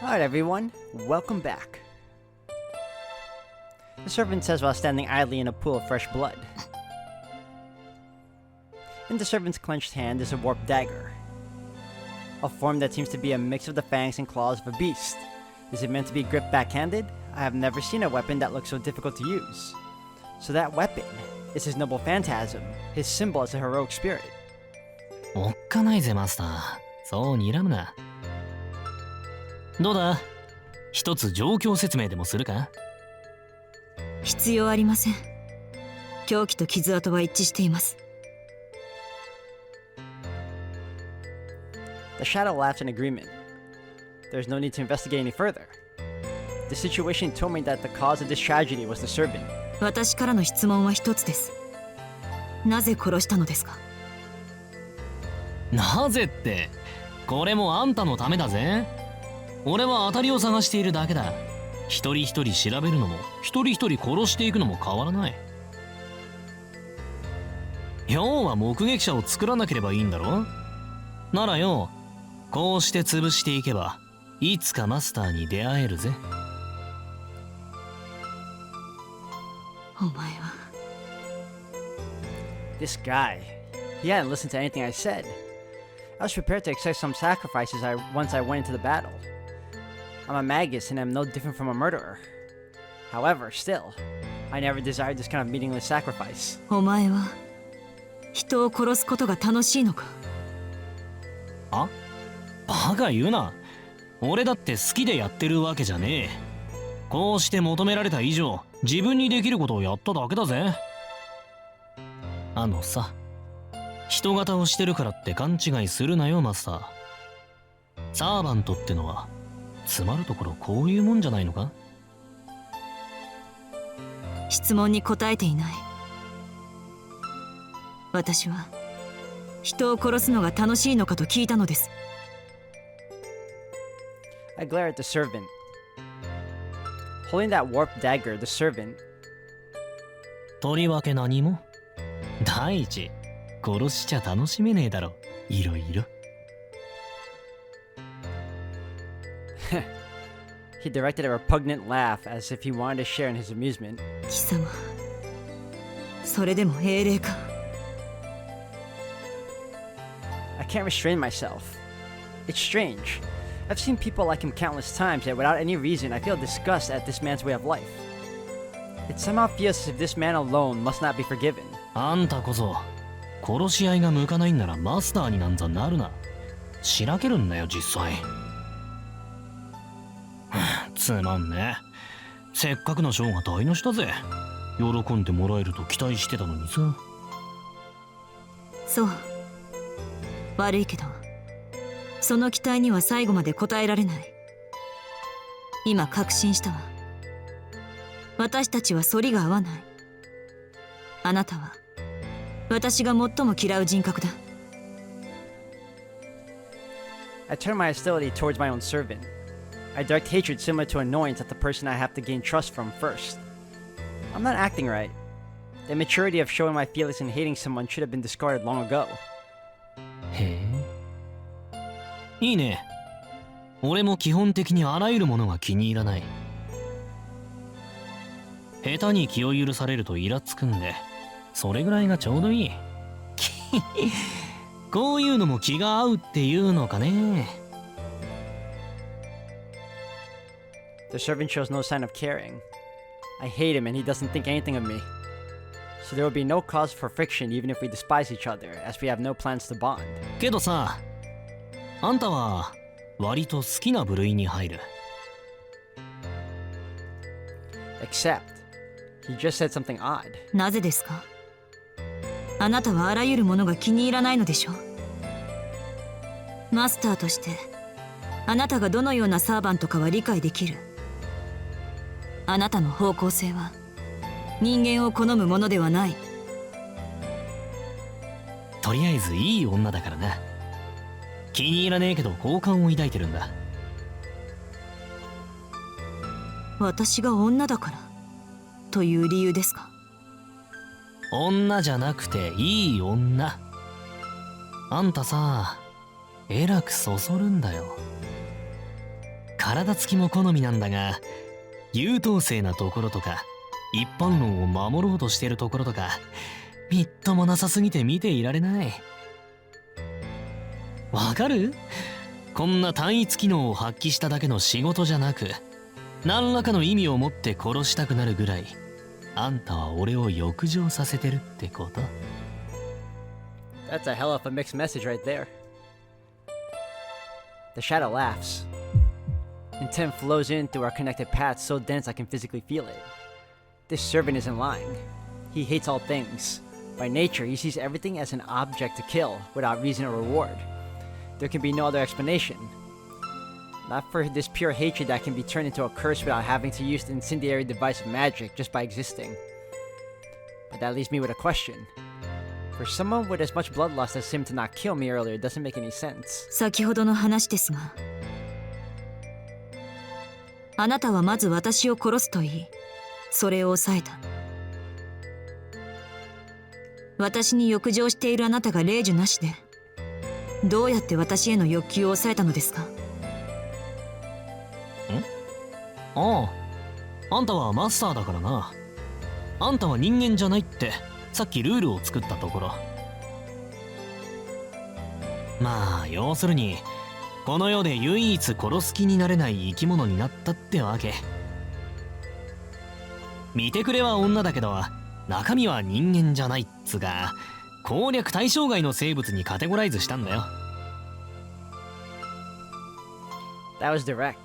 Alright everyone, welcome back. The servant says while standing idly in a pool of fresh blood. In the servant's clenched hand is a warped dagger. A form that seems to be a mix of the fangs and claws of a beast. Is it meant to be gripped backhanded? I have never seen a weapon that looks so difficult to use. So that weapon is his noble phantasm, his symbol as a heroic spirit. おっかないぜマスター。そう睨むな。どうだ？一つ状況説明でもするか？必要ありません。凶器と傷跡は一致しています。The shadow laughs in agreement. There's no need to investigate any further. The situation told me that the cause of this tragedy was the servant. 私からの質問は一つです。なぜ殺したのですか？なぜって、これもあんたのためだぜ。俺は当たりを探しているだけだ。一人一人調べるのも、一人一人殺していくのも変わらない。要は目撃者を作らなければいいんだろ？ならよ、こうして潰していけば、いつかマスターに出会えるぜ。お前は。This guy, he hadn't listened to anything I said. I was prepared to accept some sacrifices once I went into the battle. I'm a magus and I'm no different from a murderer. However, still, I never desired this kind of meaningless sacrifice. お前は人を殺すことが楽しいのか？あ？バカ言うな。俺だって好きでやってるわけじゃねえ。こうして求められた以上、自分にできることをやっただけだぜ。あのさ、人型をしてるからって勘違いするなよマスター。サーバントってのはつまるところこういうもんじゃないのか？質問に答えていない。私は人を殺すのが楽しいのかと聞いたのです。I glare at the servant. Holding that warped dagger, the servant. とりわけ何も。第一、殺しちゃ楽しめねえだろ。いろいろ。He directed a repugnant laugh as if he wanted to share in his amusement. 貴様、それでも英霊か。I can't restrain myself. It's strange. I've seen people like him countless times, yet without any reason I feel disgust at this man's way of life. It somehow feels as if this man alone must not be forgiven. あんたこそ殺し合いが向かないんならマスターになんざなるな。しらけるんだよ実際。つまんねえ。せっかくの賞が台無しだぜ。喜んでもらえると期待してたのにさ。そう。悪いけど、その期待には最後まで応えられない。今確信したわ。私たちは反りが合わない。あなたは私が最も嫌う人格だ。I turn my hostility towards my own servant. I direct hatred similar to annoyance at the person I have to gain trust from first. I'm not acting right. The maturity of showing my feelings and hating someone should have been discarded long ago. へえ。いいね。俺も基本的にあらゆるものが気に入らない。下手に気を許されるとイラつくんで、それぐらいがちょうどいい。こういうのも気が合うっていうのかね。The servant shows no sign of caring. I hate him and he doesn't think anything of me. So there will be no cause for friction even if we despise each other, as we have no plans to bond. けどさ、あんたは割と好きな部類に入る。Except, he just said something odd. なぜですか？あなたはあらゆるものが気に入らないのでしょう。マスターとしてあなたがどのようなサーバントかは理解できる。あなたの方向性は人間を好むものではない。とりあえずいい女だからな。気に入らねえけど好感を抱いてるんだ。私が女だからという理由ですか？女じゃなくていい女。あんたさ、えらくそそるんだよ。体つきも好みなんだが、優等生なところとか一般論を守ろうとしてるところとかみっともなさすぎて見ていられない。わかる？こんな単一機能を発揮しただけの仕事じゃなく、何らかの意味を持って殺したくなるぐらい、あんたは俺を欲情させてるってこと。 That's a hell of a mixed message right there. The shadow laughs. Intent flows in through our connected paths so dense I can physically feel it. This servant isn't lying. He hates all things. By nature, he sees everything as an object to kill without reason or reward. There can be no other explanation. Not for this pure hatred that can be turned into a curse without having to use the incendiary device of magic just by existing. But that leaves me with a question. For someone with as much bloodlust as him to not kill me earlier doesn't make any sense. 先ほどの話ですが、あなたはまず私を殺すと言い、それを抑えた。私に欲情しているあなたが例樹なしで、どうやって私への欲求を抑えたのですか？ああ、あんたはマスターだからな。あんたは人間じゃないってさっきルールを作ったところ。まあ要するにこの世で唯一殺す気になれない生き物になったってわけ。見てくれは女だけど中身は人間じゃないっつが、攻略対象外の生物にカテゴライズしたんだよ。That was direct.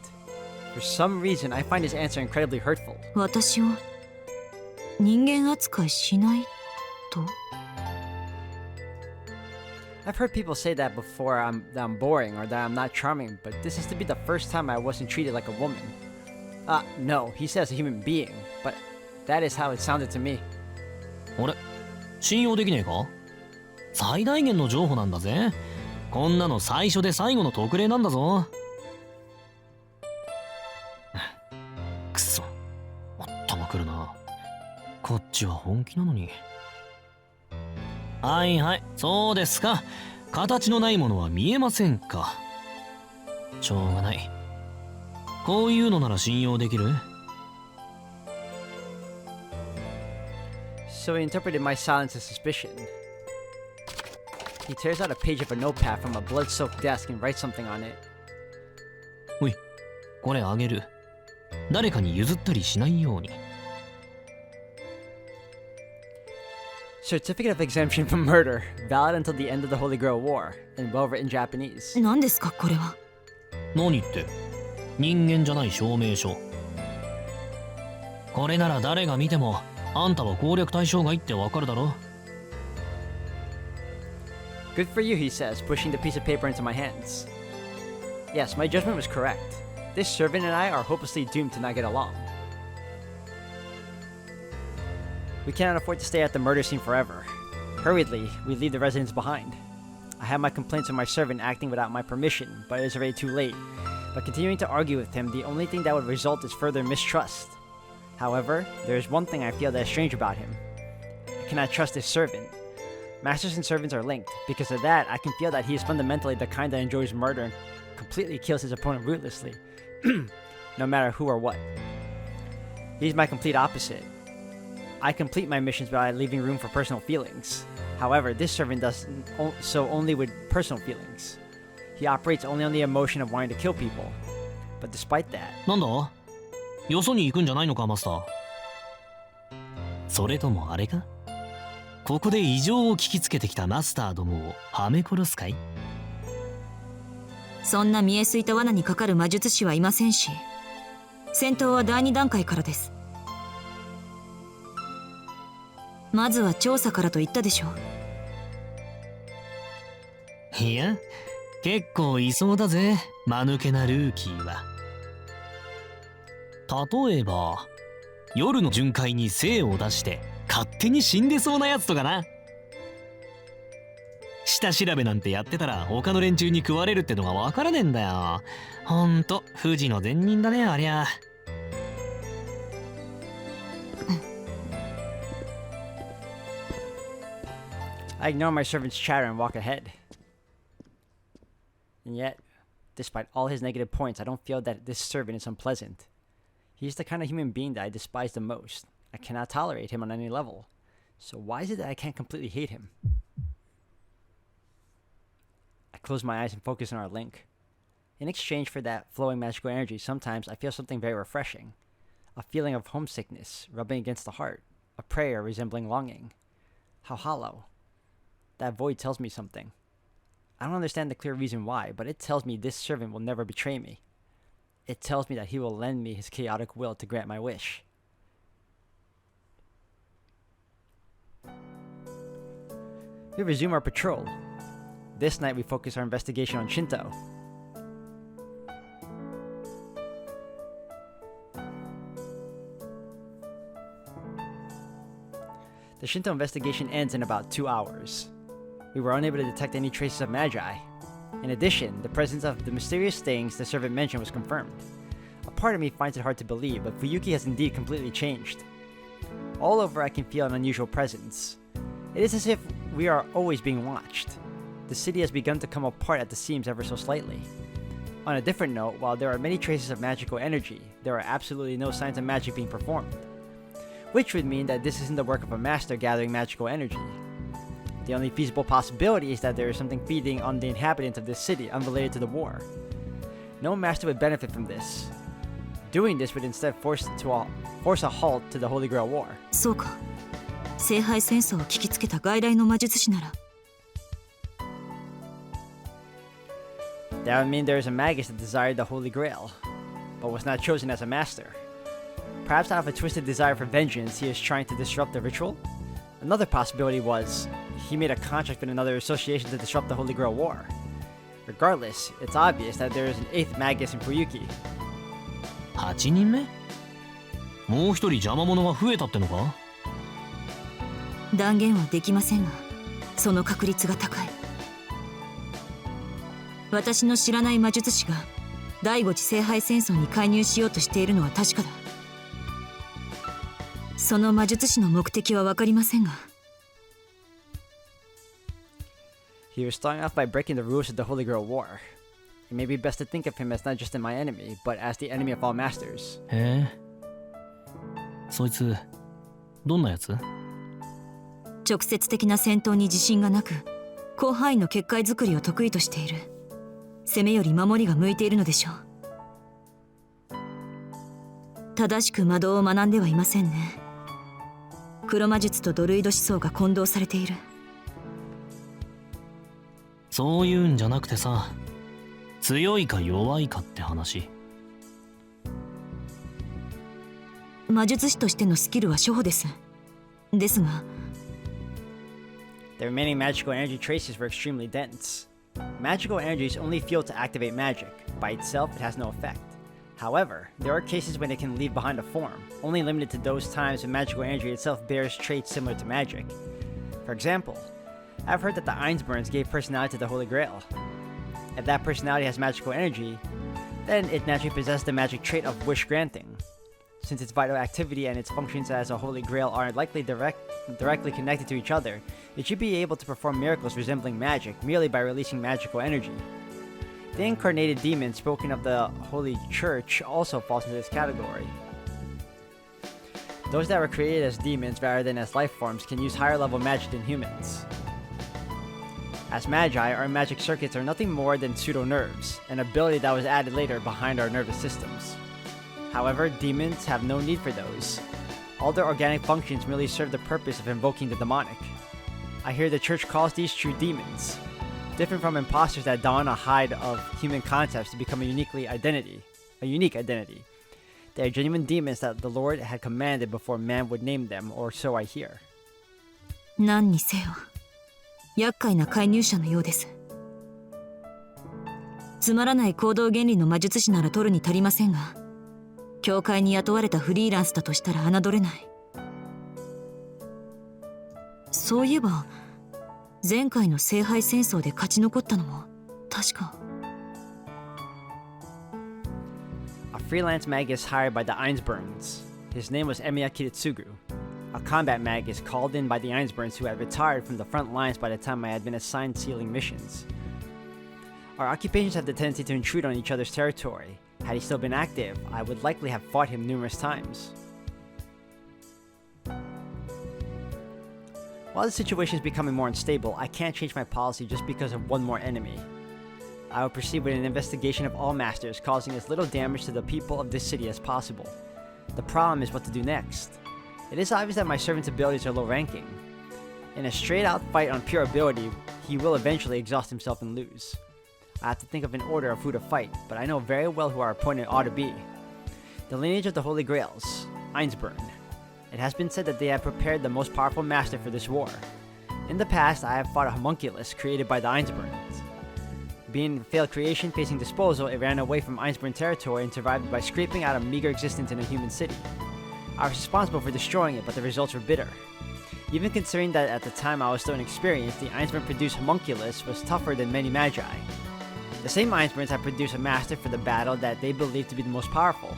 For some reason, I find his answer incredibly hurtful. 私を人間扱いしないと？ I've heard people say that before that I'm boring or that I'm not charming, but this is to be the first time I wasn't treated like a woman. No, he says a human being, but that is how it sounded to me. あれ、信用できねえか？最大限の情報なんだぜ。こんなの最初で最後の特例なんだぞ。くそ、頭くるな。こっちは本気なのに。はいはい、そうですか。形のないものは見えませんか。しょうがない。こういうのなら信用できる？ So he interpreted my silence as suspicion. He tears out a page of a notepad from a blood-soaked desk and writes something on it. おい、これあげる。誰かに譲ったりしないように。Certificate of exemption from murder, valid until the end of the Holy Grail War, and well written Japanese. 何ですかこれは？何って？人間じゃない証明書。これなら誰が見てもあんたは攻略対象外ってわかるだろ。 Good for you, he says, pushing the piece of paper into my hands. Yes, my judgment was correct. This servant and I are hopelessly doomed to not get along. We cannot afford to stay at the murder scene forever. Hurriedly, we leave the residence behind. I have my complaints of my servant acting without my permission, but it is already too late. By continuing to argue with him, the only thing that would result is further mistrust. However, there is one thing I feel that is strange about him. I cannot trust his servant. Masters and servants are linked. Because of that, I can feel that he is fundamentally the kind that enjoys murder and completely kills his opponent ruthlessly, no matter who or what. He's my complete opposite. I complete my missions by leaving room for personal feelings. However, this servant does so only with personal feelings. He operates only on the emotion of wanting to kill people. But despite that... なんだ？よそに行くんじゃないのか、マスター。それともあれか？ここで異常を聞きつけてきたマスターどもをはめ殺すかい？そんな見えすいた罠にかかる魔術師はいませんし、戦闘は第2段階からです。まずは調査からと言ったでしょう。いや、結構いそうだぜ、間抜けなルーキーは。例えば夜の巡回に精を出して勝手に死んでそうなやつとかな。下調べなんてやってたら他の連中に食われるってのが分からねえんだよ。ほんと不治の善人だね、ありゃ。I ignore my servant's chatter and walk ahead. And yet, Despite all his negative points, I don't feel that this servant is unpleasant. He's the kind of human being that I despise the most. I cannot tolerate him on any level. So why is it that I can't completely hate him? I close my eyes and focus on our link. In exchange for that flowing magical energy, sometimes I feel something very refreshing. A feeling of homesickness rubbing against the heart. A prayer resembling longing. How hollow. That void tells me something. I don't understand the clear reason why, but it tells me this servant will never betray me. It tells me that he will lend me his chaotic will to grant my wish. We resume our patrol. This night we focus our investigation on Shinto. The Shinto investigation ends in about 2 hours. We were unable to detect any traces of Magi. In addition, the presence of the mysterious things the servant mentioned was confirmed. A part of me finds it hard to believe, but Fuyuki has indeed completely changed. All over I can feel an unusual presence. It is as if we are always being watched. The city has begun to come apart at the seams ever so slightly. On a different note, while there are many traces of magical energy, there are absolutely no signs of magic being performed. Which would mean that this isn't the work of a master gathering magical energy. The only feasible possibility is that there is something feeding on the inhabitants of this city unrelated to the war. No master would benefit from this. Doing this would instead force a halt to the Holy Grail War. そうか。聖杯戦争を聞きつけた外来の魔術師なら。That would mean there is a magus that desired the Holy Grail, but was not chosen as a master. Perhaps out of a twisted desire for vengeance, he is trying to disrupt the ritual? Another possibility was, he made a contract with another association to disrupt the Holy Grail War. Regardless, it's obvious that there is an 8th magus in Fuyuki. 8人目？もう一人邪魔者が増えたってのか？断言はできませんが、その確率が高い。私の知らない魔術師が第5次聖杯戦争に介入しようとしているのは確かだ。その魔術師の目的は分かりませんが。He was starting off by breaking the rules of the Holy Grail War. It may be best to think of him as not just my enemy, but as the enemy of all masters. へえ。そいつ、どんなやつ？直接的な戦闘に自信がなく、広範囲の結界作りを得意としている。攻めより守りが向いているのでしょう。正しく魔導を学んではいませんね。黒魔術とドルイド思想が混同されている。そういうんじゃなくてさ、強いか弱いかって話。魔術師としてのスキルは初歩です。ですが、The remaining magical energy traces were extremely dense. Magical energy is only fuel to activate magic. By itself, it has no effect. However, there are cases when it can leave behind a form, only limited to those times when magical energy itself bears traits similar to magic. For example, I've heard that the Einsburns gave personality to the Holy Grail. If that personality has magical energy, then it naturally possesses the magic trait of wish granting. Since its vital activity and its functions as a Holy Grail are likely directly connected to each other, it should be able to perform miracles resembling magic merely by releasing magical energy. The incarnated demon spoken of the Holy Church also falls into this category. Those that were created as demons rather than as life forms can use higher level magic than humans. As Magi, our magic circuits are nothing more than pseudo-nerves, an ability that was added later behind our nervous systems. However, demons have no need for those. All their organic functions merely serve the purpose of invoking the demonic. I hear the church calls these true demons, different from imposters that don a hide of human concepts to become a unique identity. They are genuine demons that the Lord had commanded before man would name them, or so I hear. 何にせよ、厄介な介入者のようです。つまらない行動原理の魔術師なら取るに足りませんが、教会に雇われたフリーランスだとしたら侮れない。そういえば、前回の聖杯戦争で勝ち残ったのも確か。A freelance magus hired by the Einsburns. His name was Emiya Kiritsugu, a combat magus called in by the Einsburns who had retired from the front lines by the time I had been assigned sealing missions. Our occupations have the tendency to intrude on each other's territory. Had he still been active, I would likely have fought him numerous times. While the situation is becoming more unstable, I can't change my policy just because of one more enemy. I will proceed with an investigation of all masters, causing as little damage to the people of this city as possible. The problem is what to do next. It is obvious that my servant's abilities are low ranking. In a straight-out fight on pure ability, he will eventually exhaust himself and lose. I have to think of an order of who to fight, but I know very well who our opponent ought to be. The lineage of the Holy Grails, Einsburn. It has been said that they have prepared the most powerful master for this war. In the past, I have fought a homunculus created by the Einsburns. Being a failed creation facing disposal, it ran away from Einsburn territory and survived by scraping out a meager existence in a human city. I was responsible for destroying it, but the results were bitter. Even considering that at the time I was still inexperienced, the Einsburn-produced homunculus was tougher than many Magi. The same Einsburns have produced a master for the battle that they believe to be the most powerful.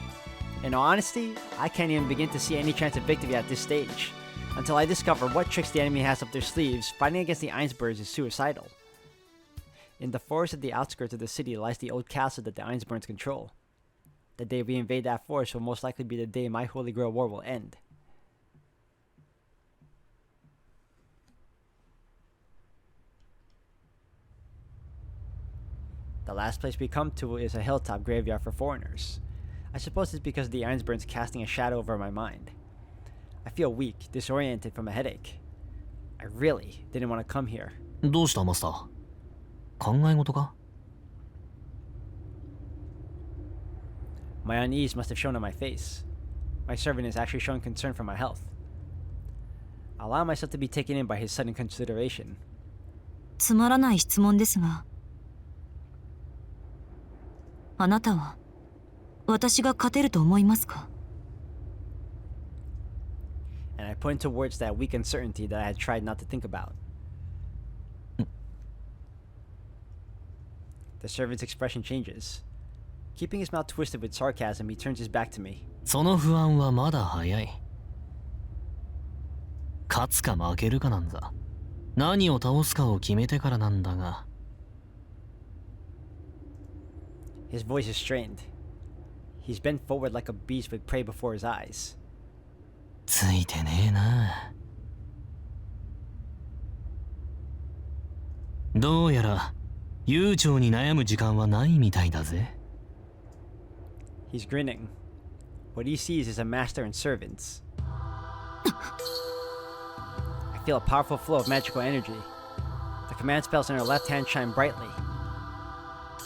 In all honesty, I can't even begin to see any chance of victory at this stage. Until I discover what tricks the enemy has up their sleeves, fighting against the Einsburns is suicidal. In the forest at the outskirts of the city lies the old castle that the Einsburns control. The day we invade that forest will most likely be the day my Holy Grail War will end. The last place we come to is a hilltop graveyard for foreigners. I suppose it's because the Einsburns casting a shadow over my mind. I feel weak, disoriented from a headache. I really didn't want to come here. どうしたマスター？考え事か？ My unease must have shown on my face. My servant is actually showing concern for my health. I allow myself to be taken in by his sudden consideration. つまらない質問ですが、あなたは私が勝てると思いますか？ And I point towards that weak uncertainty that I had tried not to think about. The servant's expression changes. Keeping his mouth twisted with sarcasm, he turns his back to me. その不安はまだ早い。勝つか負けるかなんだ。何を倒すかを決めてからなんだが。His voice is strained. He's bent forward like a beast with prey before his eyes. ついてねえな。どうやら悠長に悩む時間はないみたいだぜ。He's grinning. What he sees is a master and servants. I feel a powerful flow of magical energy. The command spells in her left hand shine brightly.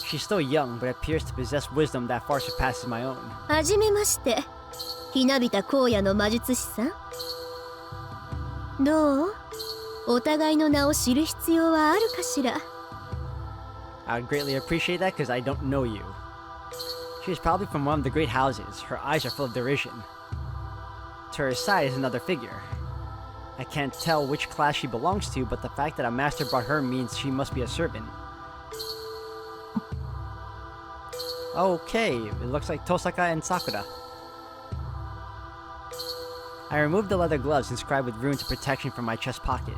She's still young, but appears to possess wisdom that far surpasses my own. はじめまして。ひなびた荒野の魔術師さん。どう？お互いの名を知る必要はあるかしら。I would greatly appreciate that because I don't know you. She is probably from one of the great houses. Her eyes are full of derision. To her side is another figure. I can't tell which class she belongs to, but the fact that a master brought her means she must be a servant. Okay, it looks like Tosaka and Sakura. I remove the leather gloves inscribed with runes of protection from my chest pocket.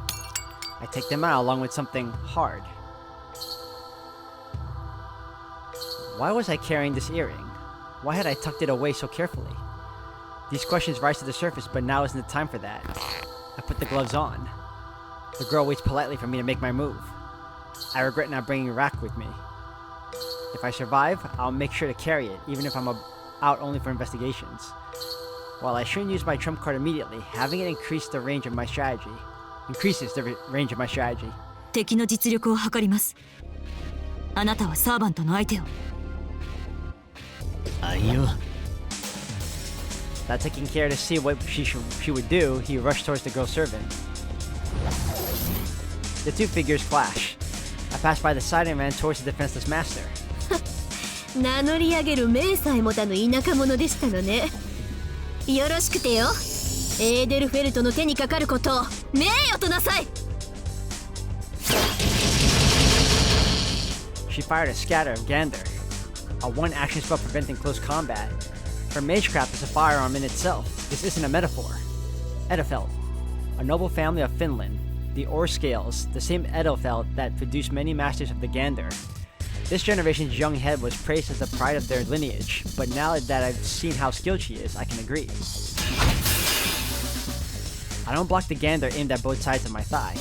I take them out along with something hard. Why was I carrying this earring? Why had I tucked it away so carefully? These questions rise to the surface, but now isn't the time for that. I put the gloves on. The girl waits politely for me to make my move. I regret not bringing Rack with me. If I survive, I'll make sure to carry it, even if I'm out only for investigations. While I shouldn't use my trump card immediately, having it increases the range of my strategy. 敵の実力を測ります。あなたはサーバントの相手を。あいよ。Not taking care to see what she would do, he rushed towards the girl servant. The two figures clash. I passed by the side and ran towards the defenseless master. 名乗り上げる名さえ持たぬ田舎者でしたのね。よろしくてよ。エーデルフェルトの手にかかることを名誉となさい。She fired a scatter of Gander, a one-action spell preventing close combat. Her magecraft is a firearm in itself. This isn't a metaphor. Edefeld, a noble family of Finland, the Orscales, the same Edefeld that produced many masters of the Gander. This generation's young head was praised as the pride of their lineage, but now that I've seen how skilled she is, I can agree. I don't block the gander aimed at both sides of my thigh.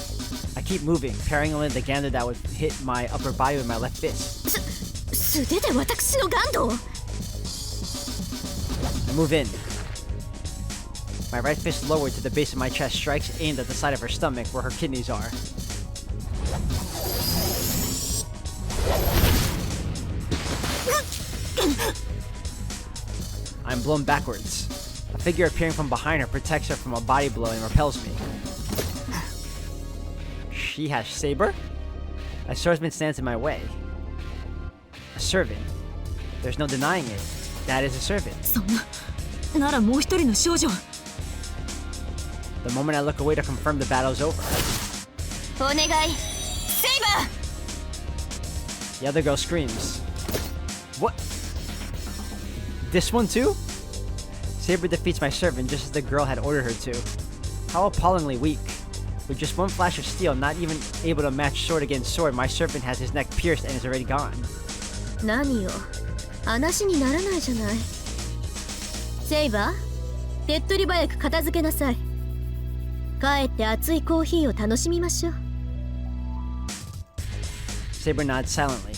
I keep moving, parrying only the gander that would hit my upper body with my left fist. 素手で私のガンドを I move in. My right fist lowered to the base of my chest strikes aimed at the side of her stomach where her kidneys are. I'm blown backwards. A figure appearing from behind her protects her from a body blow and repels me. She has saber? A swordsman stands in my way. A servant. There's no denying it. That is a servant. そんなならもう一人の少女 The moment I look away to confirm the battle's over. お願いセイバー The other girl screams. What? This one too? Saber defeats my servant just as the girl had ordered her to. How appallingly weak. With just one flash of steel, not even able to match sword against sword, my servant has his neck pierced and is already gone. 何よ話にならないじゃないセイバー手っ取り早く片付けなさい帰って熱いコーヒーを楽しみましょう Saber nods silently.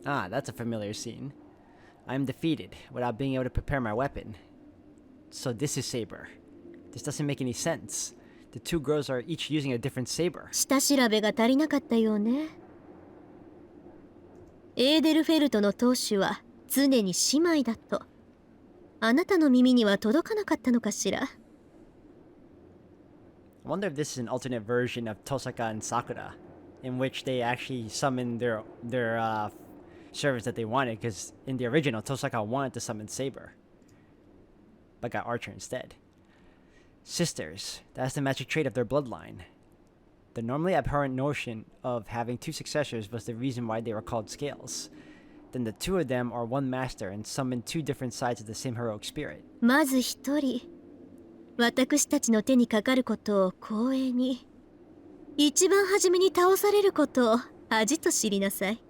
Ah, that's a familiar scene. I am defeated without being able to prepare my weapon. So this is Saber. This doesn't make any sense. The two girls are each using a different saber. 下調べが足りなかったようねエーデルフェルトの当主は常に姉妹だとあなたの耳には届かなかったのかしら I wonder if this is an alternate version of Tosaka and Sakura, in which they actually summon their servants that they wanted, because in the original, Tosaka wanted to summon Saber, but got Archer instead. Sisters, that's the magic trait of their bloodline. The normally abhorrent notion of having two successors was the reason why they were called scales. Then the two of them are one master and summon two different sides of the same heroic spirit. まず一人私たちの手にかかることを光栄に一番初めに倒されることを恥と知りなさい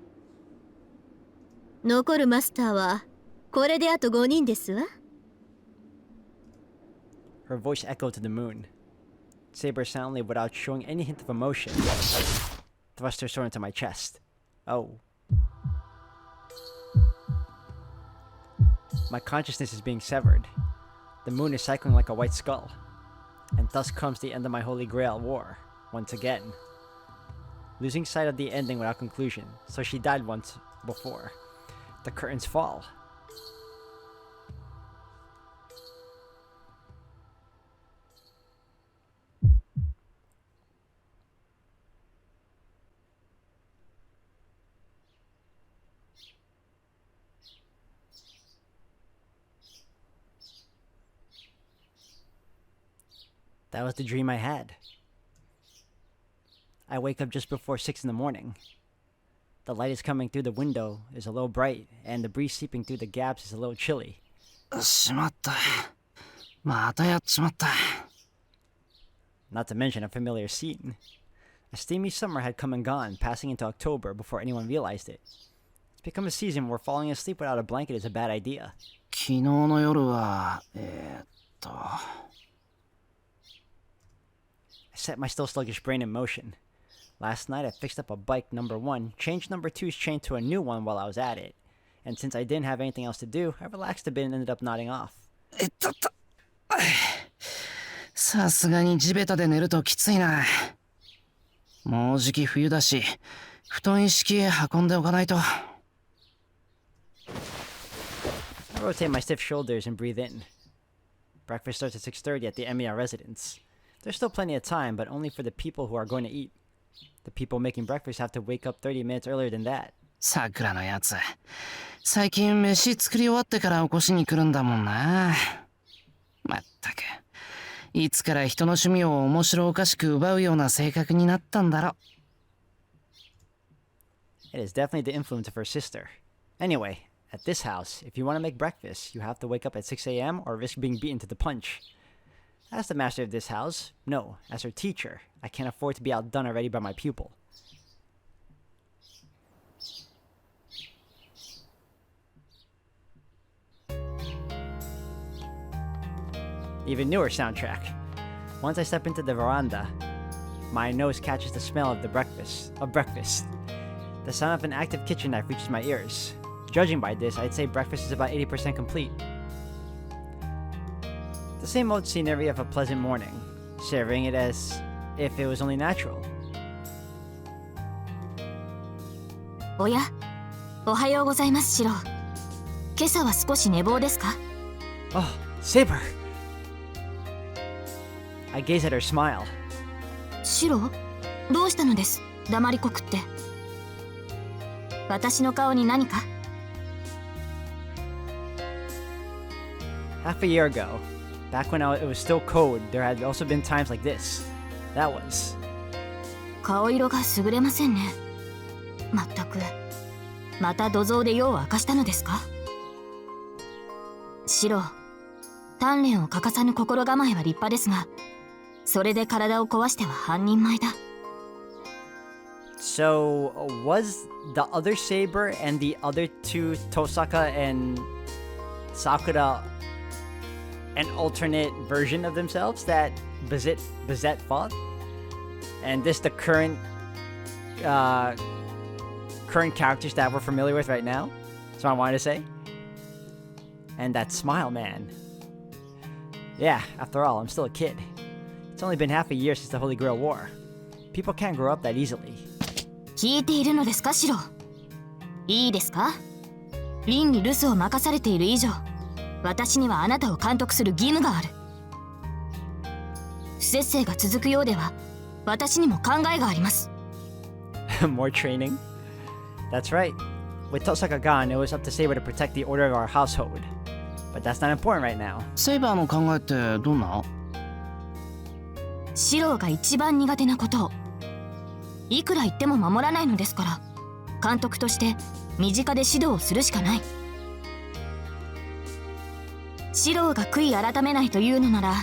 残るマスターはこれであと5人ですわ Her voice echoed to the moon. Saber silently, without showing any hint of emotion, thrust her sword into my chest. Oh. My consciousness is being severed. The moon is cycling like a white skull. And thus comes the end of my Holy Grail war, once again. Losing sight of the ending without conclusion, so she died once before. The curtains fall. That was the dream I had. I wake up just before 6 in the morning. The light is coming through the window is a little bright, and the breeze seeping through the gaps is a little chilly. しまった。またやっちまった。 Not to mention a familiar scene. A steamy summer had come and gone, passing into October before anyone realized it. It's become a season where falling asleep without a blanket is a bad idea. 昨日の夜は、I set my still sluggish brain in motion. Last night I fixed up a bike number 1, changed number 2's chain to a new one while I was at it. And since I didn't have anything else to do, I relaxed a bit and ended up nodding off. さすがに地べたで寝るときついな。もうじき冬だし、布団一式へ運んでおかないと。I rotate my stiff shoulders and breathe in. Breakfast starts at 6:30 at the Emiya residence. There's still plenty of time, but only for the people who are going to eat. The people making breakfast have to wake up 30 minutes earlier than that. さくらのやつ、最近飯作り終わってから起こしに来るんだもんな。まったく、いつから人の趣味を面白おかしく奪うような性格になったんだろ。It is definitely the influence of her sister. Anyway, At this house, if you want to make breakfast, you have to wake up at 6 a.m. or risk being beaten to the punch. As the master of this house, no, as her teacher, I can't afford to be outdone already by my pupil. Even newer soundtrack. Once I step into the veranda, my nose catches the smell of breakfast. The sound of an active kitchen knife reaches my ears. Judging by this, I'd say breakfast is about 80% complete. The same old scenery of a pleasant morning, savoring it as if it was only natural. おや、おはようございます、シロ。今朝は少し寝坊ですか？ Oh, Saber! I gaze at her smile. シロ、どうしたのです？黙りこくって。私の顔に何か？ Half a year ago, back when it was still code, there had also been times like this. That was. 顔色が優れませんね。まったく、また土蔵で用を明かしたのですか？シロ、鍛錬を欠かさぬ心構えは立派ですが、それで体を壊しては半人前だ。So, was the other Saber and the other two, Tosaka and Sakura, an alternate version of themselves that Bazette fought? And this the current characters that we're familiar with right now? That's what I wanted to say. And that smile, man. Yeah, after all, I'm still a kid. It's only been half a year since the Holy Grail War. People can't grow up that easily. 聞いているのですか、シロ。いいですか？倫理留守を任されている以上、私にはあなたを監督する義務がある。不摂生が続くようでは、私にも考えがあります。More training? That's right. With Tosaka gone, it was up to Saber to protect the order of our household. But that's not important right now. セイバーの考えってどんな？シロが一番苦手なことを。いくら言っても守らないのですから、監督として身近で指導をするしかない。シロが悔い改めないというのなら、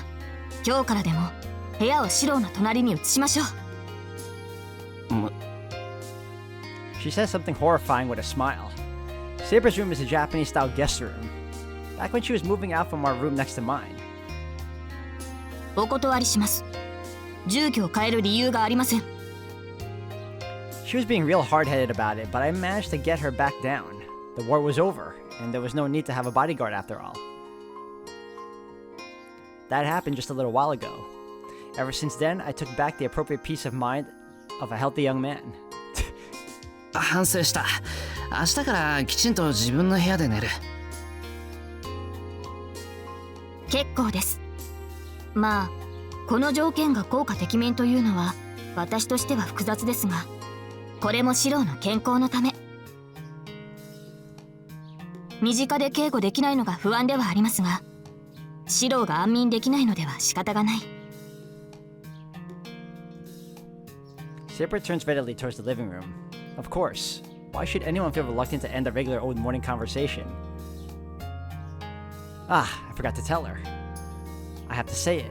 今日からでも部屋をシロの隣に移しましょう。She says something horrifying with a smile. Saber's room is a Japanese-style guest room. Back when she was moving out from our room next to mine. お断りします。住居を変える理由がありません。She was being real hard-headed about it, but I managed to get her back down. The war was over, and there was no need to have a bodyguard after all. That happened just a little while ago. Ever since then, I took back the appropriate peace of mind of a healthy young man. 反省した。明日からきちんと自分の部屋で寝る。結構です。まあ、この条件が効果てきめんというのは私としては複雑ですが、これもシロの健康のため。身近で警護できないのが不安ではありますが、シロが安眠できないのでは仕方がない。Saber turns readily towards the living room. Of course. Why should anyone feel reluctant to end a regular old morning conversation? Ah, I forgot to tell her. I have to say it.